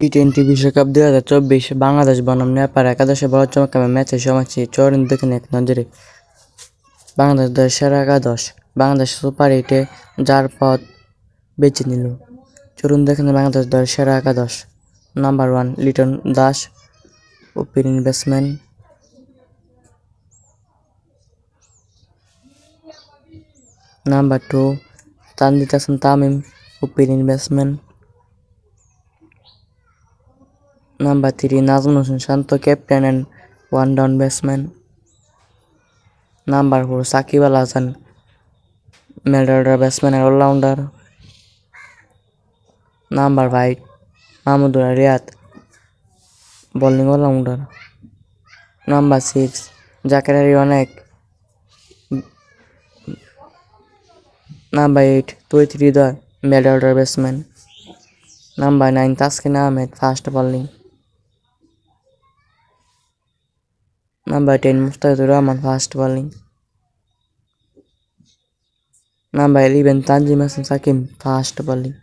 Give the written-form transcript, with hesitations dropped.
টি-20 বিশ্বকাপ 2024 বাংলাদেশ বনাম নেপাল একাদশে বড় চমৎকার ম্যাচের সময় চরণ দেখেন এক নজরে বাংলাদেশ দলের সেরা একাদশ। বাংলাদেশ সুপার 8-এ যার পথ বেছে নিল। চলুন দেখেন বাংলাদেশ দলের সেরা একাদশ। Number 1 Liton Das, opening batsman. Number 2 Tanzid Hasan Tamim, opening batsman. Number 3 Nazmul Hossain Shanto, captain and one-down batsman. Number 4 Shakib Al Hasan, middle-order batsman and all-rounder. Number 5 Mahmudullah Riyad, bowling all-rounder. Number 6 Zakir Ali Onek. Number 8 Tawhid Hridaya, middle-order batsman. Number 9 Taskin Ahmed, fast bowling. Number 10 Mustafidur Rahman, fast bowling. Number 11 Tanjim Hasan Sakim, fast bowling.